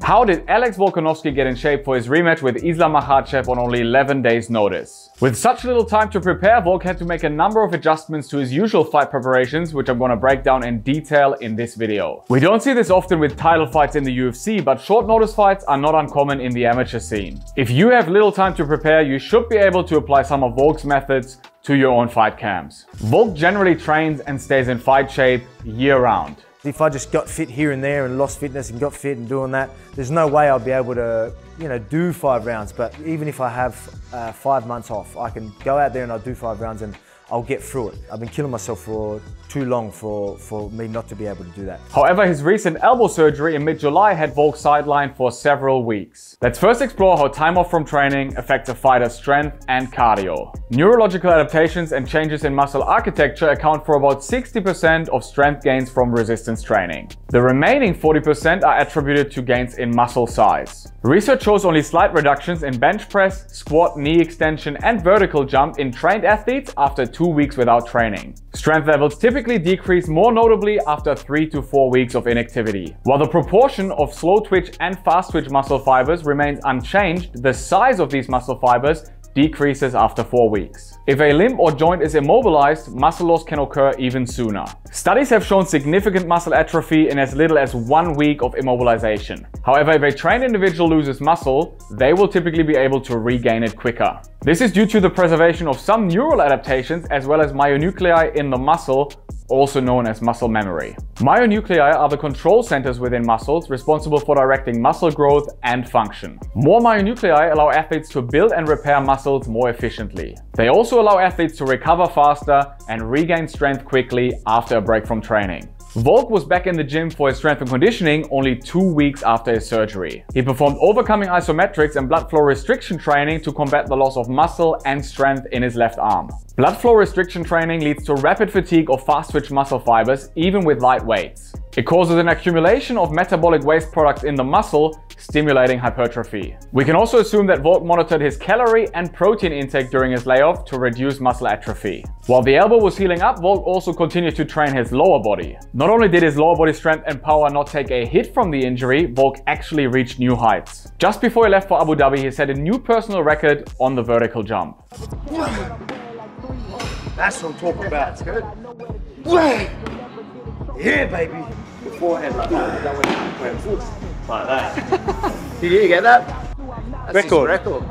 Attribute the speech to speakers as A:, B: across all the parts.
A: How did Alex Volkanovski get in shape for his rematch with Islam Makhachev on only 11 days notice? With such little time to prepare, Volk had to make a number of adjustments to his usual fight preparations, which I'm gonna break down in detail in this video. We don't see this often with title fights in the UFC, but short notice fights are not uncommon in the amateur scene. If you have little time to prepare, you should be able to apply some of Volk's methods to your own fight camps. Volk generally trains and stays in fight shape year-round.
B: If I just got fit here and there and lost fitness and got fit and doing that, there's no way I'll be able to, do 5 rounds. But even if I have 5 months off, I can go out there and I'll do 5 rounds and I'll get through it. I've been killing myself for too long for me not to be able to do that.
A: However, his recent elbow surgery in mid-July had Volk sidelined for several weeks. Let's first explore how time off from training affects a fighter's strength and cardio. Neurological adaptations and changes in muscle architecture account for about 60% of strength gains from resistance training. The remaining 40% are attributed to gains in muscle size. Research shows only slight reductions in bench press, squat, knee extension, and vertical jump in trained athletes after 2 weeks without training. Strength levels typically decrease more notably after 3 to 4 weeks of inactivity. While the proportion of slow twitch and fast twitch muscle fibers remains unchanged, the size of these muscle fibers decreases after 4 weeks. If a limb or joint is immobilized, muscle loss can occur even sooner. Studies have shown significant muscle atrophy in as little as 1 week of immobilization. However, if a trained individual loses muscle, they will typically be able to regain it quicker. This is due to the preservation of some neural adaptations as well as myonuclei in the muscle, also known as muscle memory. Myonuclei are the control centers within muscles responsible for directing muscle growth and function. More myonuclei allow athletes to build and repair muscles more efficiently. They also allow athletes to recover faster and regain strength quickly after a break from training. Volk was back in the gym for his strength and conditioning only 2 weeks after his surgery. He performed overcoming isometrics and blood flow restriction training to combat the loss of muscle and strength in his left arm. Blood flow restriction training leads to rapid fatigue of fast twitch muscle fibers, even with light weights. It causes an accumulation of metabolic waste products in the muscle, stimulating hypertrophy. We can also assume that Volk monitored his calorie and protein intake during his layoff to reduce muscle atrophy. While the elbow was healing up, Volk also continued to train his lower body. Not only did his lower body strength and power not take a hit from the injury, Volk actually reached new heights. Just before he left for Abu Dhabi, he set a new personal record on the vertical jump.
B: That's what I'm talking about. Yeah, baby.
C: Beforehand like that. That went like that.
B: Did you get that?
C: That's record.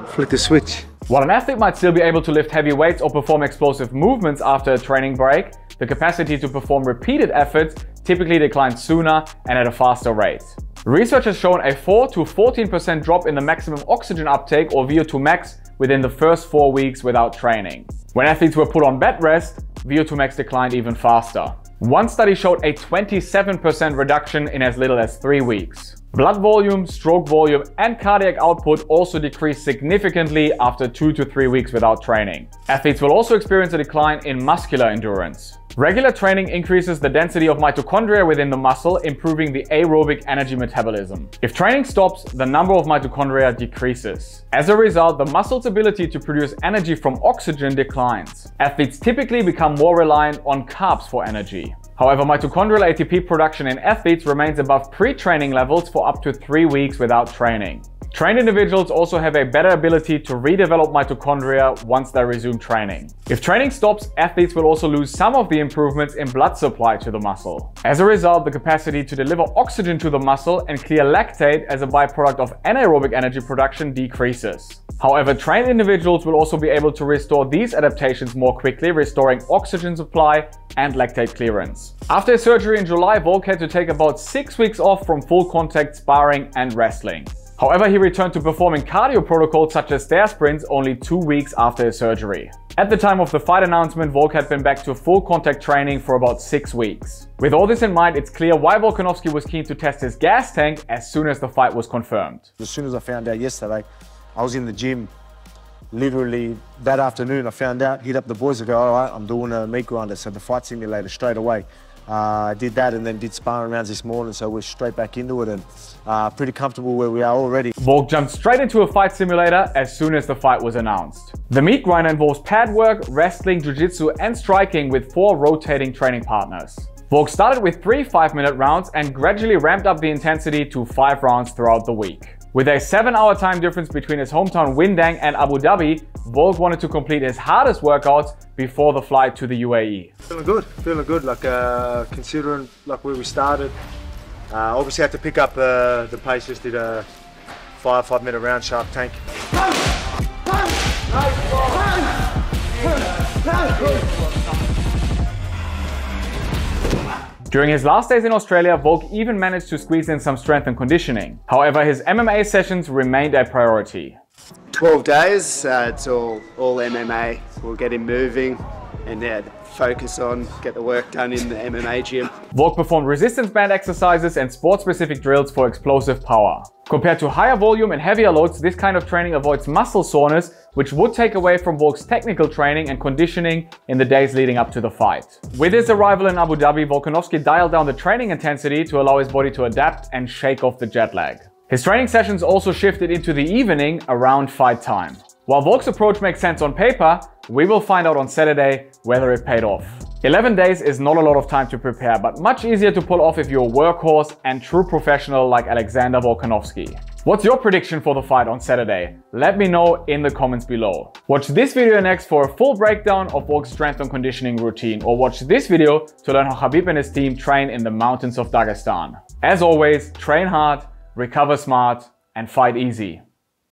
B: Flick the switch.
A: While an athlete might still be able to lift heavy weights or perform explosive movements after a training break, the capacity to perform repeated efforts typically declines sooner and at a faster rate. Research has shown a 4 to 14% drop in the maximum oxygen uptake, or VO2 max, within the first 4 weeks without training. When athletes were put on bed rest, VO2 max declined even faster. One study showed a 27% reduction in as little as 3 weeks. Blood volume, stroke volume, and cardiac output also decreased significantly after 2 to 3 weeks without training. Athletes will also experience a decline in muscular endurance. Regular training increases the density of mitochondria within the muscle, improving the aerobic energy metabolism. If training stops, the number of mitochondria decreases. As a result, the muscle's ability to produce energy from oxygen declines. Athletes typically become more reliant on carbs for energy. However, mitochondrial ATP production in athletes remains above pre-training levels for up to 3 weeks without training. Trained individuals also have a better ability to redevelop mitochondria once they resume training. If training stops, athletes will also lose some of the improvements in blood supply to the muscle. As a result, the capacity to deliver oxygen to the muscle and clear lactate as a byproduct of anaerobic energy production decreases. However, trained individuals will also be able to restore these adaptations more quickly, restoring oxygen supply and lactate clearance. After his surgery in July, Volk had to take about 6 weeks off from full contact sparring and wrestling. However, he returned to performing cardio protocols such as stair sprints only 2 weeks after his surgery. At the time of the fight announcement, Volk had been back to full contact training for about 6 weeks. With all this in mind, it's clear why Volkanovski was keen to test his gas tank as soon as the fight was confirmed.
B: As soon as I found out yesterday, I was in the gym. Literally that afternoon, I found out, hit up the boys and go, all right, I'm doing a meat grinder, so the fight simulator straight away. I did that and then did sparring rounds this morning, so we're straight back into it and pretty comfortable where we are already.
A: Volk jumped straight into a fight simulator as soon as the fight was announced. The meat grinder involves pad work, wrestling, jiu-jitsu and striking with 4 rotating training partners. Volk started with 3 5-minute rounds and gradually ramped up the intensity to 5 rounds throughout the week. With a 7-hour time difference between his hometown Windang and Abu Dhabi, Volk wanted to complete his hardest workouts before the flight to the UAE.
B: Feeling good, like considering like where we started. Obviously had to pick up the pace, just did a 5-minute round sharp tank.
A: During his last days in Australia, Volk even managed to squeeze in some strength and conditioning. However, his MMA sessions remained a priority.
D: 12 days, it's all MMA. We'll get him moving and focus on, get the work done in the MMA gym.
A: Volk performed resistance band exercises and sport-specific drills for explosive power. Compared to higher volume and heavier loads, this kind of training avoids muscle soreness, which would take away from Volk's technical training and conditioning in the days leading up to the fight. With his arrival in Abu Dhabi, Volkanovski dialed down the training intensity to allow his body to adapt and shake off the jet lag. His training sessions also shifted into the evening around fight time. While Volk's approach makes sense on paper, we will find out on Saturday whether it paid off. 11 days is not a lot of time to prepare, but much easier to pull off if you're a workhorse and true professional like Alexander Volkanovski. What's your prediction for the fight on Saturday? Let me know in the comments below. Watch this video next for a full breakdown of Volk's strength and conditioning routine, or watch this video to learn how Khabib and his team train in the mountains of Dagestan. As always, train hard, recover smart, and fight easy.